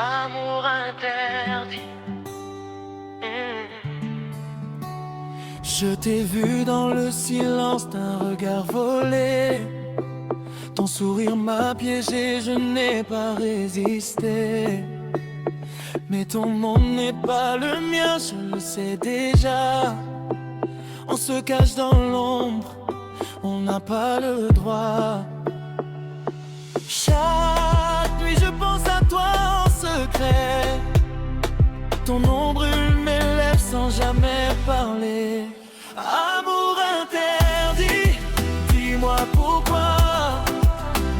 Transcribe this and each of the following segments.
Amour interdit. Je t'ai vu dans le silence d'un regard volé. Ton sourire m'a piégé, je n'ai pas résisté. Mais ton monde n'est pas le mien, je le sais déjà. On se cache dans l'ombre, on n'a pas le droit. Chaque nuit je pense à toi en secret. Ton nom brûle mes lèvres sans jamais parler. Amour interdit, dis-moi pourquoi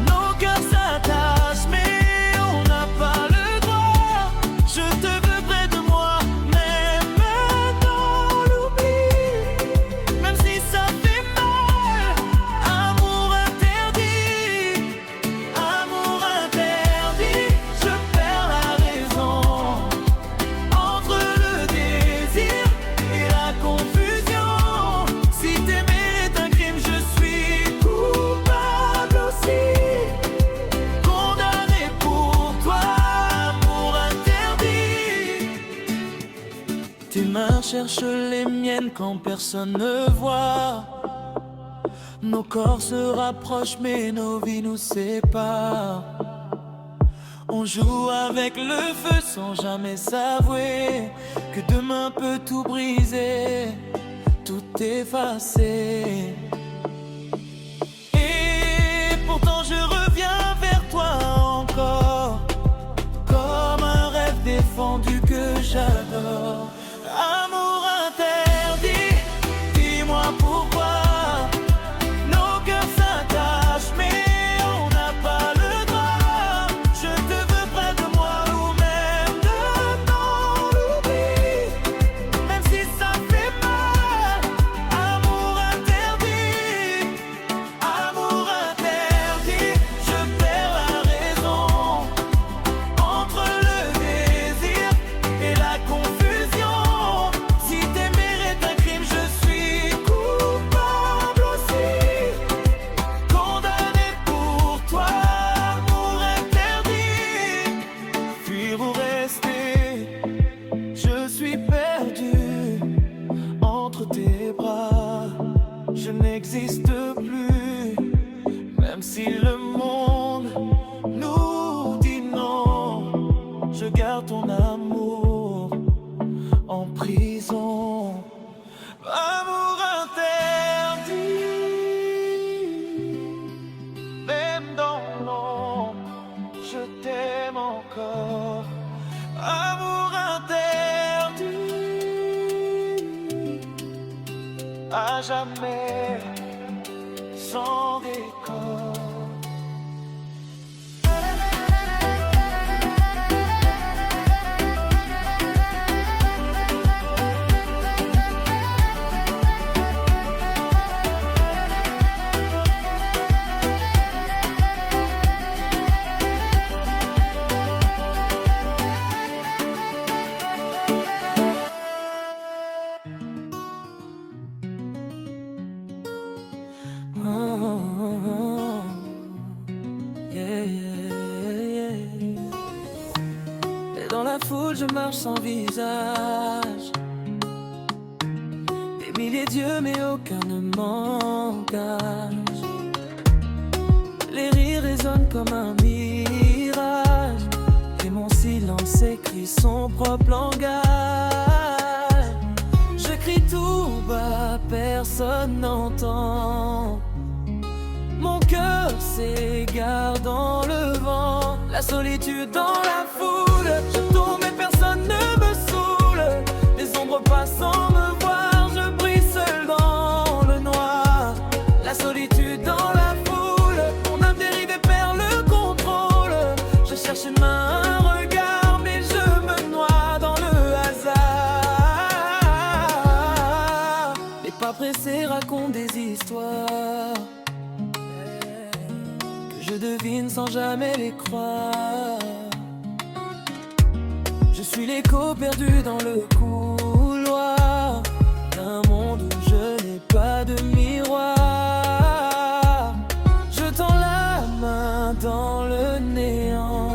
nos cœurs s'attachent mais on n'a pas le droit. Je te veux près de moi, mais maintenant on l'oublie, même si ça fait mal. Amour interdit, je perds la raison entre le désir et la confusion. Si t'aimer est un crime, je suis coupable aussi. Condamné pour toi, amour interdit. Tes mains cherchent les miennes quand personne ne voit. Nos corps se rapprochent mais nos vies nous séparent. On joue avec le feu sans jamais s'avouer que demain peut tout briser, tout effacer. Et pourtant je reviens vers toi encore, comme un rêve défendu que j'adore. Amour interdit, dis-moi pourquoi nos cœurs s'attachent mais on n'a pas le droit. Je te veux près de moi ou même dedans l'oubli, même si ça fait mal. Amour interdit, je perds la raison entre le désir et la confusion. Si t'aimer est un crime, je suis coupable aussi. Condamné pour toi, amour interdit. Fuir ou rester, je suis perdu entre tes bras. Je n'existe plus, même si le monde nous dit non. Je garde ton amour en prison. Amour interdit, même dans l'ombre, je t'aime encore. Amour interdit, à jamais, sans décor. Oh, yeah, yeah, yeah. Et dans la foule je marche sans visage. Des milliers d'yeux mais aucun ne m'engage. Les rires résonnent comme un mirage, et mon silence écrit son propre langage. Je crie tout bas, personne n'entend. Mon cœur s'égare dans le vent, la solitude dans la foule. Je tourne mais personne ne me saoule. Les ombres passent sans me voir, je brille seul dans le noir. La solitude dans la foule, mon âme dérive et perd le contrôle. Je cherche une main, un regard, mais je me noie dans le hasard. Les pas pressés racontent des histoires que je devine sans jamais les croire. Je suis l'écho perdu dans le couloir d'un monde où je n'ai pas de miroir. Je tends la main dans le néant,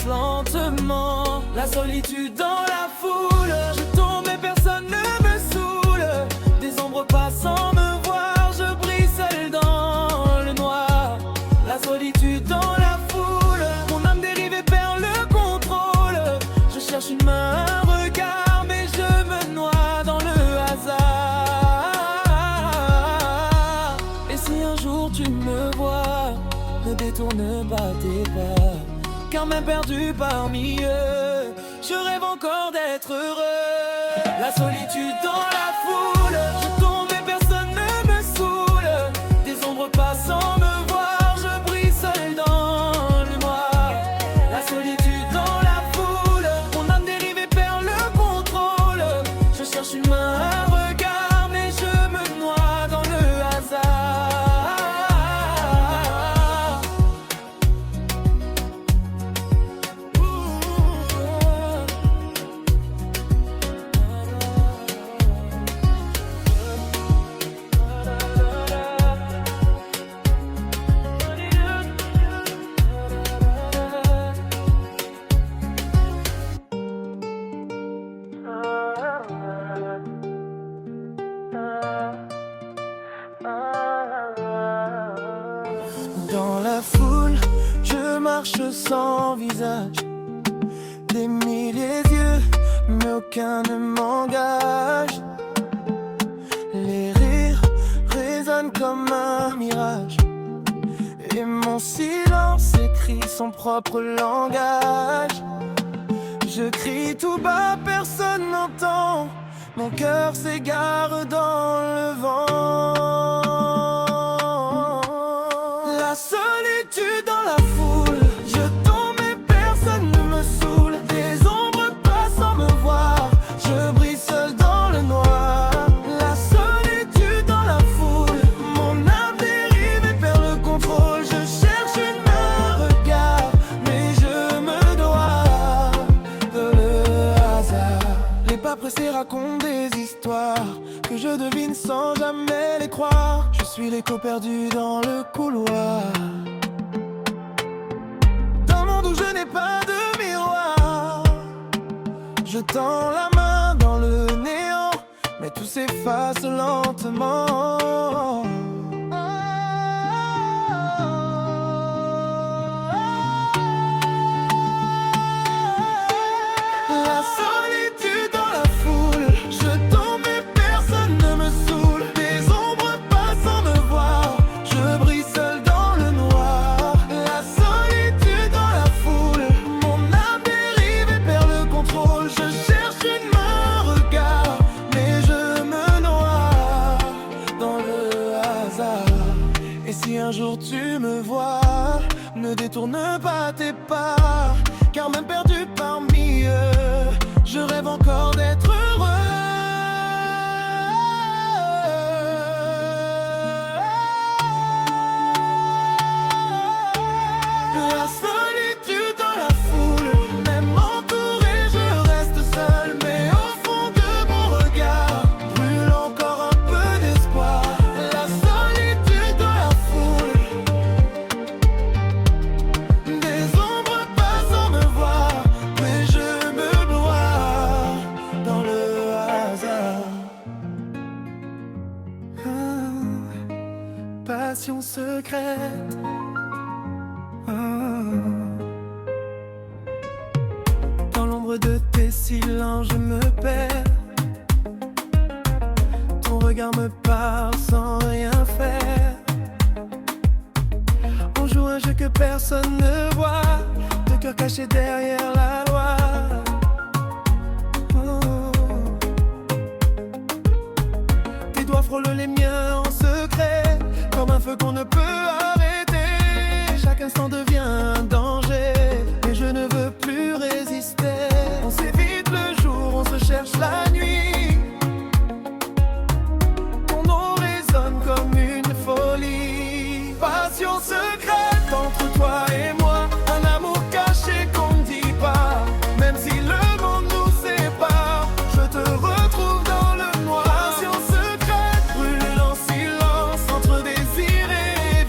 passe lentement. La solitude dans la foule, je tombe et personne ne me saoule. Des ombres passent sans me voir, je brille seul dans le noir. La solitude dans la foule, mon âme dérive et perd le contrôle. Je cherche une main, un regard, mais je me noie dans le hasard. Et si un jour tu me vois, ne détourne pas tes pas, car même perdu parmi eux, je rêve encore d'être heureux. La solitude dans la foule, je tombe et personne ne me saoule. Des ombres passent sans me voir, je brille seul dans le noir. La solitude dans la foule, mon âme dérive et perd le contrôle. Je cherche une main, un regard, mais je me noie dans le hasard. Dans la foule, je marche sans visage. Des milliers d'yeux, mais aucun ne m'engage. Les rires résonnent comme un mirage, et mon silence écrit son propre langage. Je crie tout bas, personne n'entend. Mon cœur s'égare dans le vent. La solitude dans la foule, je tombe et personne ne me saoule. Des ombres passent sans me voir, je brille seul dans le noir. La solitude dans la foule, mon âme dérive et perd le contrôle. Je cherche une main, un regard, mais je me dois de le hasard. Les pas pressés racontent des histoires que je devine sans jamais les croire. Je suis l'écho perdu dans le couloir, d'un monde où je n'ai pas de miroir. Je tends la main dans le néant, mais tout s'efface lentement. La solitude dans la foule, je tombe et personne ne me saoule. Des ombres passent sans me voir, je brille seul dans le noir. La solitude dans la foule, mon âme dérive et perd le contrôle. Je cherche une main, un regard, mais je me noie dans le hasard. Et si un jour tu me vois, ne détourne pas tes pas, car même perdu parmi eux, je rêve encore d'être heureux. La solitude dans la foule, même entouré, je reste seul. Mais au fond de mon regard, brûle encore un peu d'espoir. La solitude dans la foule, des ombres passent sans me voir, mais je me noie dans le hasard. Passion secrète. Dans l'ombre de tes silences, je me perds. Ton regard me parle sans rien faire. On joue un jeu que personne ne voit, deux cœurs cachés derrière la loi. Tes doigts frôlent les miens en secret, comme un feu qu'on ne peut arrêter. Chaque instant devient un danger, mais je ne veux plus résister. On s'évite le jour, on se cherche la nuit. Ton nom résonne comme une folie. Passion secrète entre toi et moi, un amour caché qu'on ne dit pas. Même si le monde nous sépare, je te retrouve dans le noir. Passion secrète brûle en silence entre désir et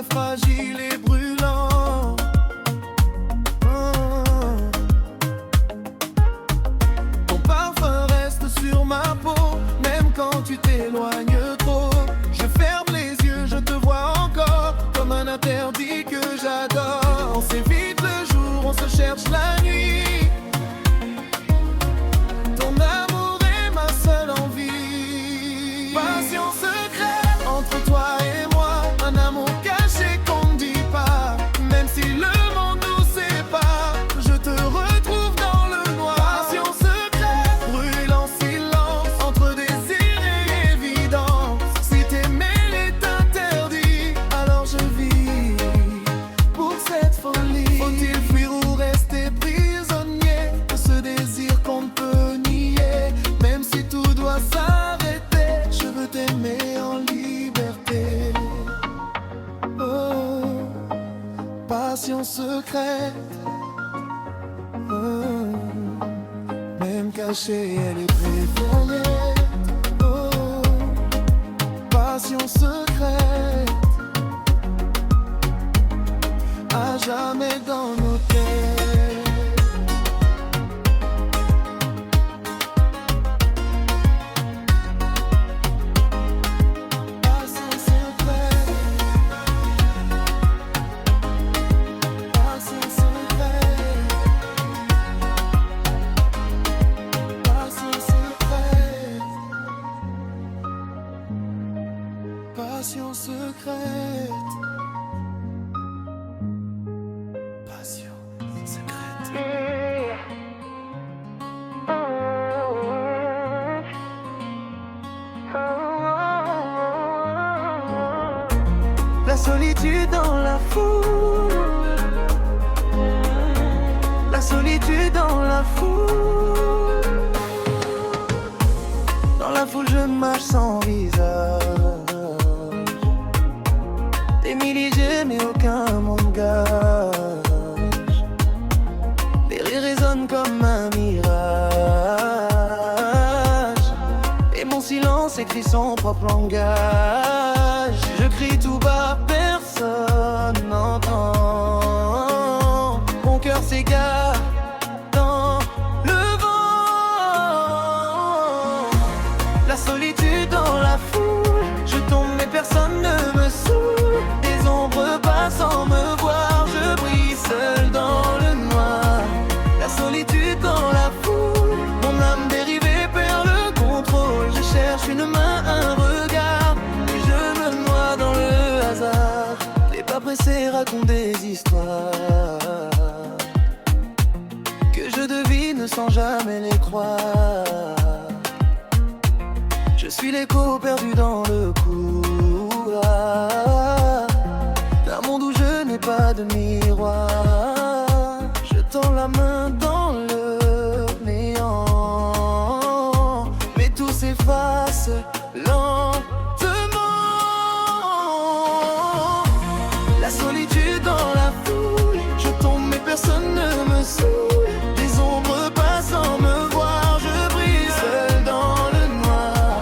est fragile et brûlant. Ton parfum reste sur ma peau, même quand tu t'éloignes trop. Je ferme les yeux, je te vois encore, comme un interdit que j'adore. On s'évite le jour, on se cherche la nuit. Ton amour est ma seule envie. Passion secrète entre toi et moi, un amour caché qu'on ne dit pas. Même si le monde nous sépare, je te retrouve dans le noir. Passion secrète brûle en silence entre désir et évidence. Si t'aimer est interdit, alors je vis pour cette folie. Faut-il fuir ou rester prisonnier de ce désir qu'on ne peut nier? Même si tout doit s'arrêter, je veux t'aimer en liberté. Oh, passion secrète. Oh, même cachée, elle est prévoyée. Oh, passion secrète. À jamais dans nos têtes. Passion secrète. Passion secrète. Passion secrète. Passion secrète. Passion secrète. La solitude dans la foule. La solitude dans la foule. Dans la foule je marche sans visage. Des milliers j'aime mais aucun m'engage. Les rires résonnent comme un mirage. Et mon silence écrit son propre langage. Je crie tout bas, personne n'entend. Mon cœur s'égare dans le vent. La solitude dans la foule. Je tombe mais personne ne me saoule. Des ombres passent sans me voir. Je brille seul dans le noir. La solitude dans la foule. Mon âme dérivée perd le contrôle. Je cherche une main, un regard, et je me noie dans le hasard. Les pas pressés racontent des histoires que je devine sans jamais les croire. Je suis l'écho perdu dans le couloir d'un monde où je n'ai pas de miroir. Je tends la main dans le néant, mais tout s'efface lentement. La solitude dans la foule. Je tombe mais personne ne me saoule. Des ombres passent sans me voir. Je brille seul dans le noir.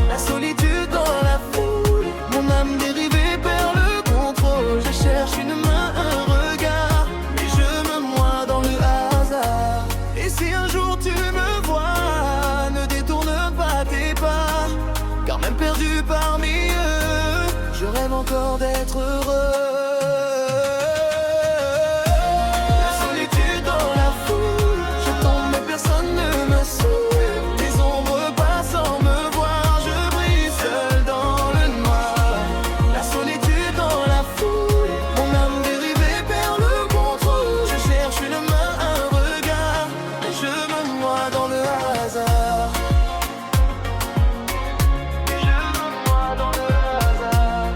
La solitude dans la foule. Mon âme dérivée perd le contrôle. Je cherche une main, un regard, et je me noie dans le hasard. Et si un jour tu me vois, ne détourne pas tes pas, car même perdu parmi eux, je rêve encore d'être heureux. La solitude dans la foule. Je tombe mais personne ne me saoule. Des ombres passent sans me voir. Je brille seul dans le noir. La solitude dans la foule. Mon âme dérivée perd le contrôle. Je cherche une main, un regard, et je me noie dans le hasard. Et je me noie dans le hasard.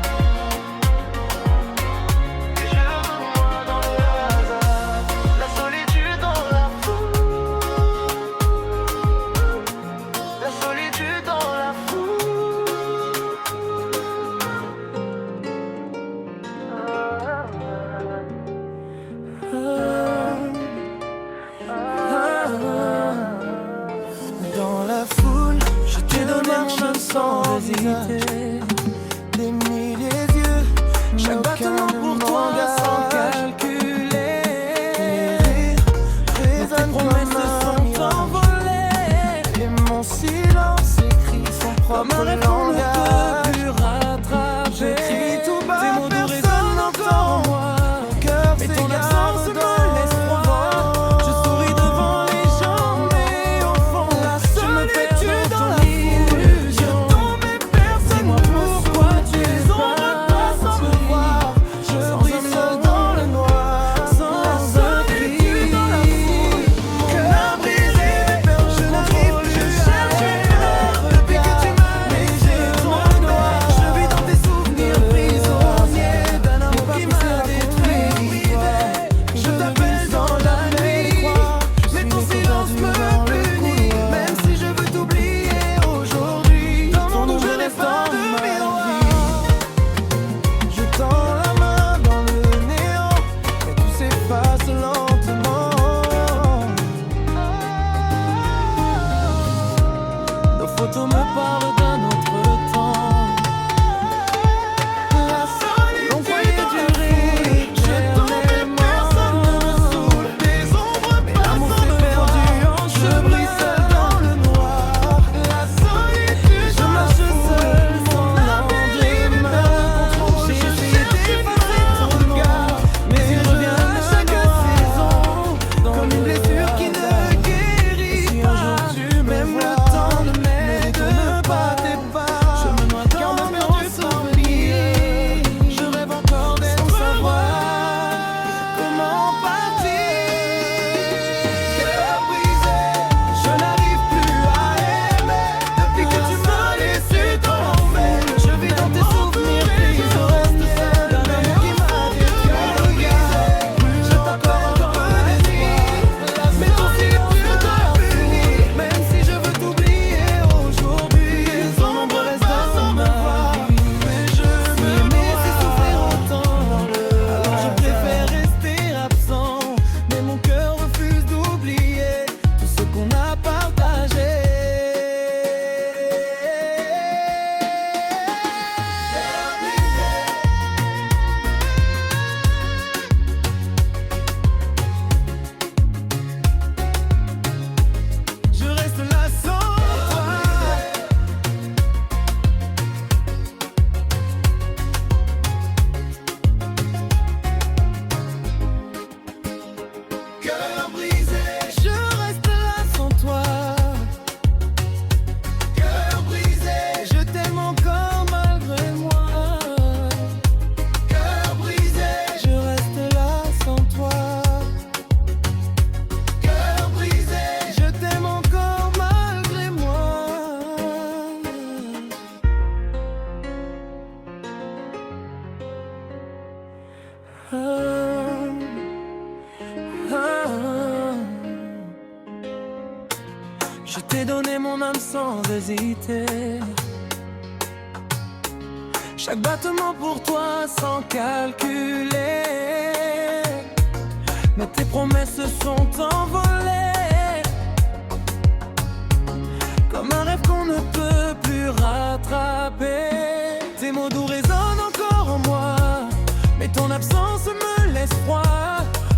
Ah, ah. Je t'ai donné mon âme sans hésiter, chaque battement pour toi sans calculer. Mais tes promesses se sont envolées, comme un rêve qu'on ne peut plus rattraper. Tes mots doux résonnent encore en moi, mais ton absence me laisse froid.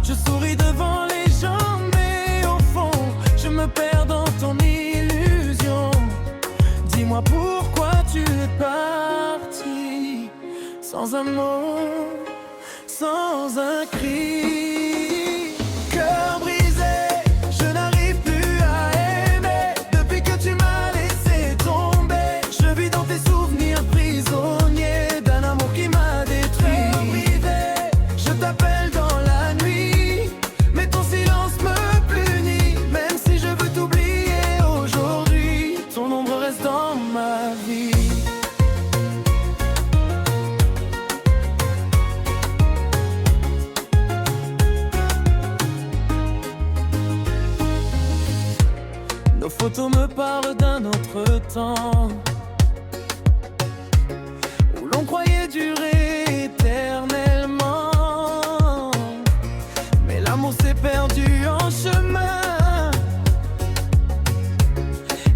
Je souris devant les gens, mais au fond, je me perds dans ton illusion. Dis-moi pourquoi tu es parti, sans un mot, sans un cri. Cœur brisé, je n'arrive plus à aimer. Depuis que tu m'as laissé tomber, je vis dans tes souvenirs prisonnier d'un amour qui m'a détruit. Cœur brisé, je t'appelle dans la nuit, mais ton silence me punit. Même si je veux t'oublier aujourd'hui, ton ombre reste dans ma vie. Nos photos me parlent d'un autre temps, où l'on croyait durer éternellement. Mais l'amour s'est perdu en chemin,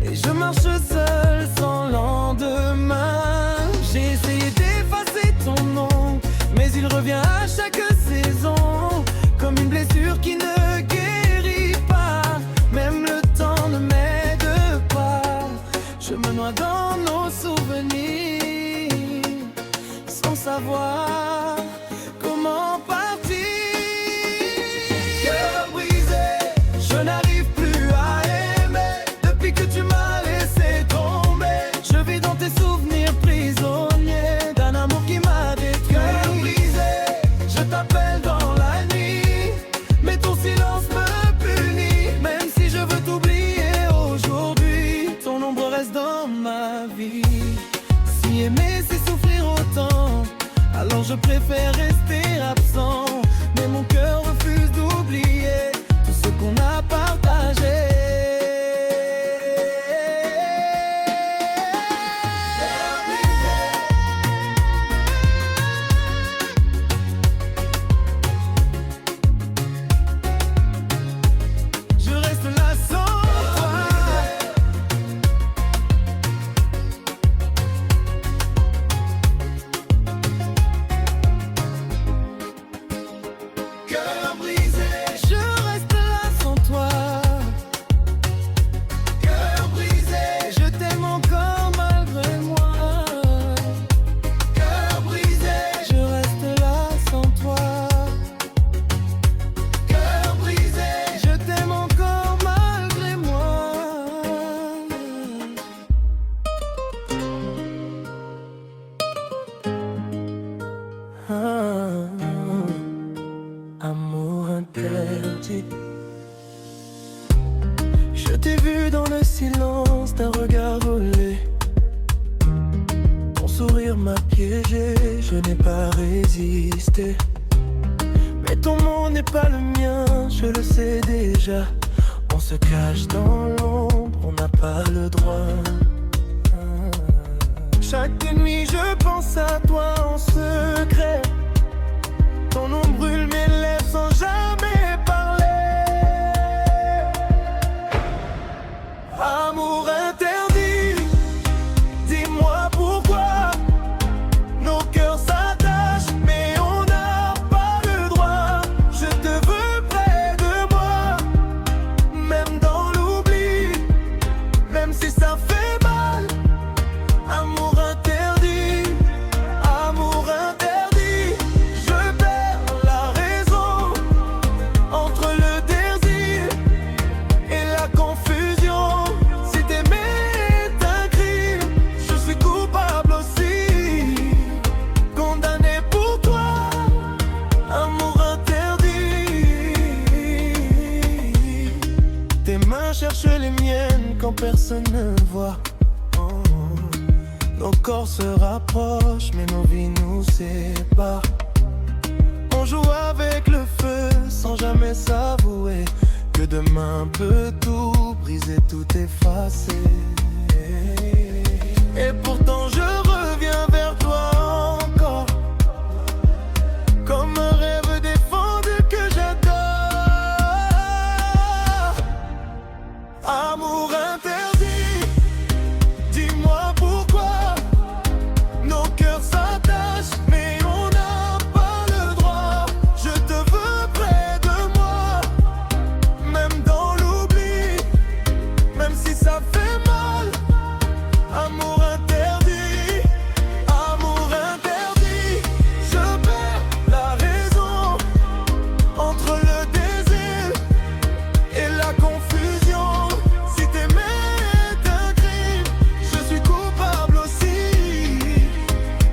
et je marche seul sans lendemain. J'ai essayé d'effacer ton nom, mais il revient à chaque saison, comme une blessure qui ne guérit pas. Même le temps ne m'aide pas, je me noie dans nos souvenirs, sans savoir comment partir. Cœur brisé, je n'arrive plus à aimer. Depuis que tu m'as laissé tomber, je vis dans tes souvenirs prisonnier d'un amour qui m'a détruit. Cœur brisé, je t'appelle dans la nuit, mais ton silence me punit. Même si je veux t'oublier aujourd'hui, ton ombre reste dans ma vie. Si aimer c'est souffrir autant, alors je préfère rester absent. Mais mon cœur refuse d'oublier tout ce qu'on a partagé. Je reste là sans toi. Cœur brisé, je reste là sans toi. Cœur brisé, je t'aime encore malgré moi. Cœur brisé, je reste là sans toi. Cœur brisé, je t'aime encore malgré moi. Amour interdit. Je t'ai vu dans le silence d'un regard volé. Ton sourire m'a piégé, je n'ai pas résisté. Mais ton mot n'est pas le mien, je le sais déjà. On se cache dans l'ombre, on n'a pas le droit. Chaque nuit je pense à toi en secret. Ton nom brûle mes lèvres sans jamais parler. Amour interdit, dis-moi pourquoi nos cœurs s'attachent, mais on n'a pas le droit. Je te veux près de moi, même dans l'oubli, même si ça fait mal. Amour interdit, amour interdit. Je perds la raison entre le désir et la confusion. Si t'aimer est un crime, je suis coupable aussi, condamné pour toi. Amour interdit. Tes mains cherchent les miennes quand personne ne voit. Nos corps se rapprochent, mais nos vies nous séparent. On joue demain peut tout briser, tout effacer. Et pourtant je reviens vers toi encore, comme un rêve défendu que j'adore. Amour interdit, dis-moi pourquoi nos cœurs s'attachent, mais on n'a pas le droit. Je te veux près de moi, même dans l'oubli, même si ça fait mal. Amour interdit, je perds la raison entre le désir et la confusion. Si t'aimer est un crime, je suis coupable aussi,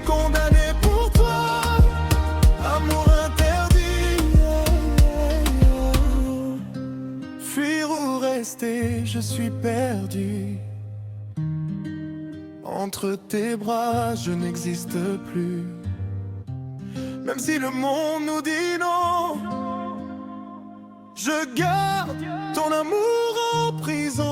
condamné pour toi. Amour interdit, fuir ou rester, je suis perdu. Entre tes bras, je n'existe plus. Même si le monde nous dit non, je garde ton amour en prison.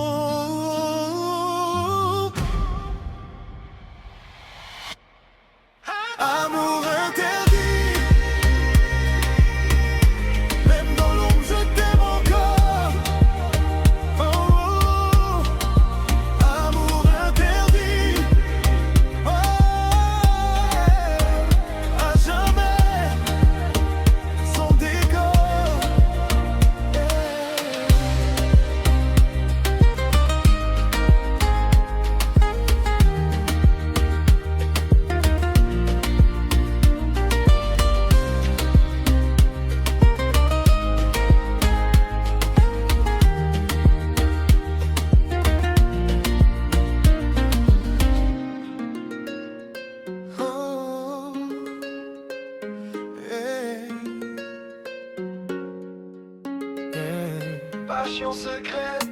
Amour interdit, même dans l'ombre je t'aime encore. Oh, oh, oh. Amour interdit, oh, à jamais, sans décor. Oh, hey, yeah. Passion secrète.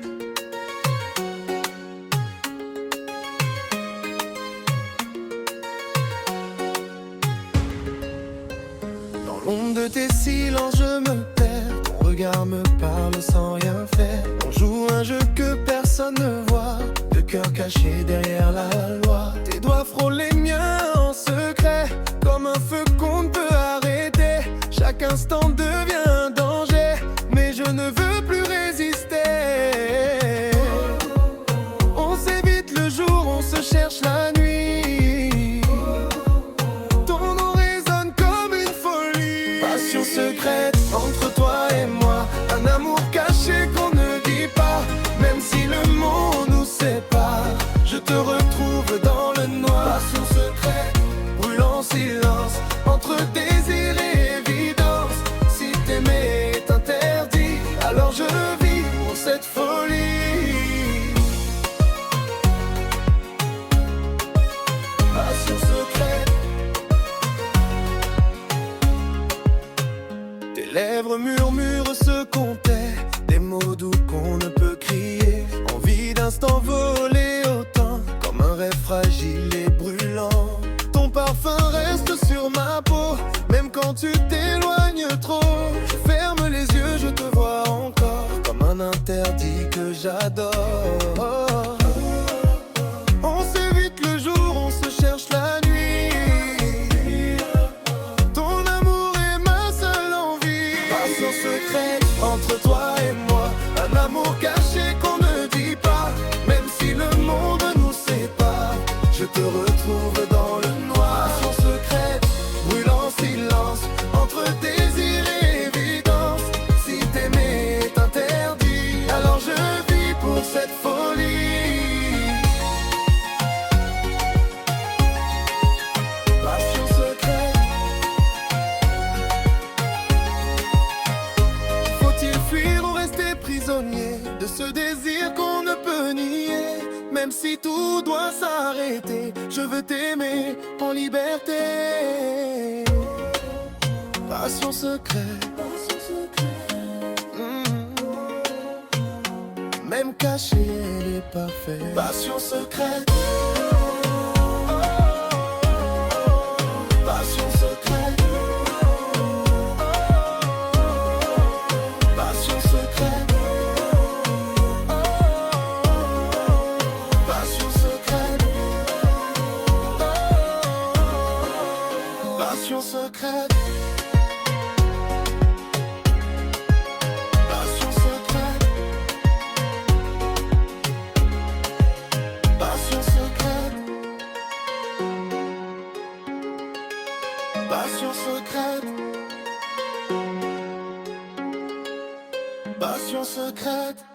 Dans l'ombre de tes silences, je me perds. Ton regard me parle sans rien faire. On joue un jeu que personne ne voit, de cœur caché derrière la loi. Tes doigts frôlent les miens en secret, comme un feu qu'on ne peut arrêter. Chaque instant devient un danger, mais je ne veux plus résister. On s'évite le jour, on se cherche la nuit. Ton nom résonne comme une folie. Passion secrète entre toi et moi, un amour caché qu'on ne dit pas. Même si le monde nous sépare, je te retrouve dans le noir. Passion secrète, brûlant silence entre désir et évidence. Si t'aimer est interdit, alors je vis pour cette folie. Passion secrète. Tes lèvres murmurent ce qu'on tait, des mots doux qu'on ne peut crier. Envie d'instant volé au temps, comme un rêve fragile et brûlant. Ton parfum reste sur ma peau, même quand tu t'éloignes trop. Je ferme les yeux, je te vois encore, comme un interdit que j'adore. On s'évite le jour, on se cherche la nuit. Ton amour est ma seule envie. Passion secrète entre toi et moi, un amour caché qu'on ne dit pas. Même si le monde nous sépare, je te retrouve dans le noir. Passion secrète, brûlant silence entre désir et évidence. Si t'aimer est interdit, alors je vis pour cette folie. Passion secrète. Faut-il fuir ou rester prisonnier de ce désir qu'on ne peut nier? Même si tout doit s'arrêter, je veux t'aimer en liberté. Passion secrète. Même cachée, elle est parfaite. Passion secrète. Passion secrète. Passion secrète. secrète. Passion secrète. Passion secrète. Passion secrète. Passion secrète.